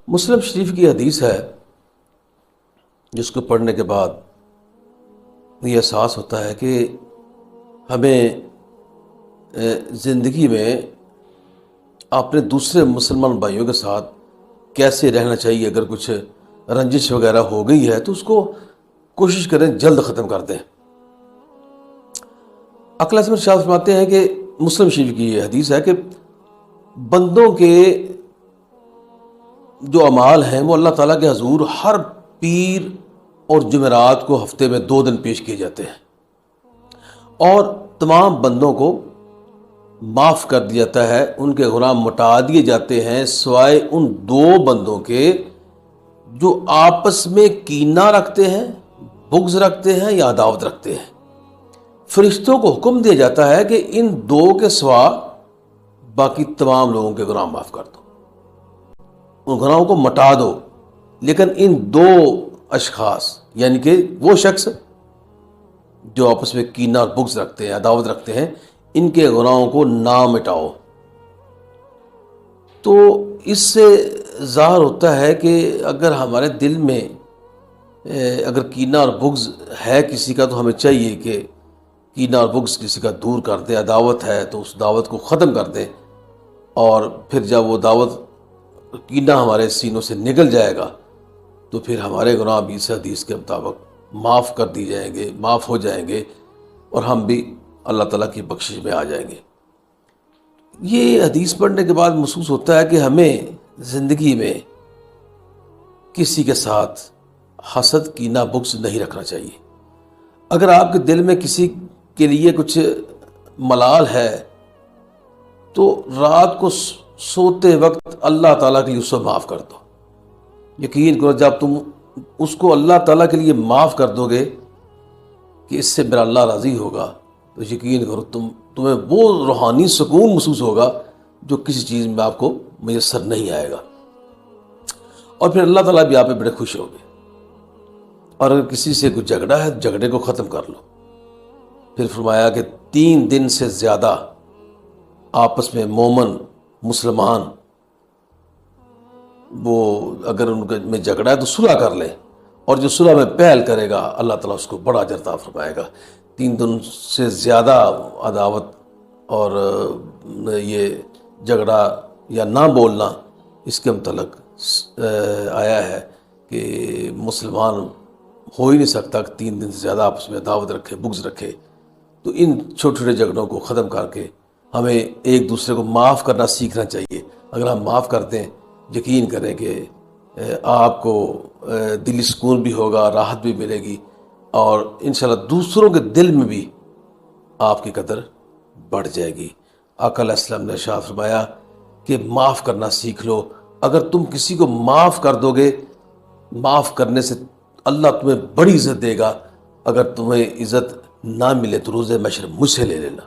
مسلم شریف کی حدیث ہے جس کو پڑھنے کے بعد یہ احساس ہوتا ہے کہ ہمیں زندگی میں اپنے دوسرے مسلمان بھائیوں کے ساتھ کیسے رہنا چاہیے. اگر کچھ رنجش وغیرہ ہو گئی ہے تو اس کو کوشش کریں جلد ختم کر دیں. اقل اعظم شاہ فرماتے ہیں کہ مسلم شریف کی یہ حدیث ہے کہ بندوں کے جو اعمال ہیں وہ اللہ تعالیٰ کے حضور ہر پیر اور جمعرات کو ہفتے میں 2 دن پیش کیے جاتے ہیں اور تمام بندوں کو معاف کر دیا جاتا ہے. ان کے گناہ مٹا دیے جاتے ہیں سوائے ان 2 بندوں کے جو آپس میں کینہ رکھتے ہیں, بغض رکھتے ہیں یا عداوت رکھتے ہیں. فرشتوں کو حکم دیا جاتا ہے کہ ان 2 کے سوا باقی تمام لوگوں کے گناہ معاف کر دو, ان گناہوں کو مٹا دو. لیکن ان 2 اشخاص یعنی کہ وہ شخص جو آپس میں کینہ اور بغض رکھتے ہیں, عداوت رکھتے ہیں, ان کے گناہوں کو نہ مٹاؤ. تو اس سے ظاہر ہوتا ہے کہ اگر ہمارے دل میں اگر کینہ اور بغض ہے کسی کا تو ہمیں چاہیے کہ کینہ اور بغض کسی کا دور کر دیں. عداوت ہے تو اس دعوت کو ختم کر دیں, اور پھر جب وہ دعوت کینہ ہمارے سینوں سے نکل جائے گا تو پھر ہمارے گناہ بھی اس حدیث کے مطابق معاف کر دی جائیں گے, معاف ہو جائیں گے, اور ہم بھی اللہ تعالیٰ کی بخشش میں آ جائیں گے. یہ حدیث پڑھنے کے بعد محسوس ہوتا ہے کہ ہمیں زندگی میں کسی کے ساتھ حسد, کینہ, بغض نہیں رکھنا چاہیے. اگر آپ کے دل میں کسی کے لیے کچھ ملال ہے تو رات کو سوتے وقت اللہ تعالیٰ کے لیے اس کو معاف کر دو. یقین کرو جب تم اس کو اللہ تعالیٰ کے لیے معاف کر دو گے کہ اس سے میرا اللہ راضی ہوگا, تو یقین کرو تمہیں وہ روحانی سکون محسوس ہوگا جو کسی چیز میں آپ کو میسر نہیں آئے گا, اور پھر اللہ تعالیٰ بھی آپ پہ بڑے خوش ہوگے. اور اگر کسی سے کوئی جھگڑا ہے تو جھگڑے کو ختم کر لو. پھر فرمایا کہ 3 دن سے زیادہ آپس میں مومن مسلمان وہ اگر ان میں جھگڑا ہے تو صلح کر لیں, اور جو صلح میں پہل کرے گا اللہ تعالیٰ اس کو بڑا اجر عطا فرمائے گا. 3 دن سے زیادہ عداوت اور یہ جھگڑا یا نہ بولنا, اس کے متعلق آیا ہے کہ مسلمان ہو ہی نہیں سکتا کہ 3 دن سے زیادہ آپس میں عداوت رکھے, بغض رکھے. تو ان چھوٹے چھوٹے جھگڑوں کو ختم کر کے ہمیں ایک دوسرے کو معاف کرنا سیکھنا چاہیے. اگر ہم معاف کرتے ہیں یقین کریں کہ آپ کو دلی سکون بھی ہوگا, راحت بھی ملے گی, اور انشاءاللہ دوسروں کے دل میں بھی آپ کی قدر بڑھ جائے گی. آقا علیہ السلام نے ارشاد فرمایا کہ معاف کرنا سیکھ لو. اگر تم کسی کو معاف کر دو گے, معاف کرنے سے اللہ تمہیں بڑی عزت دے گا. اگر تمہیں عزت نہ ملے تو روز محشر مجھ سے لے لینا.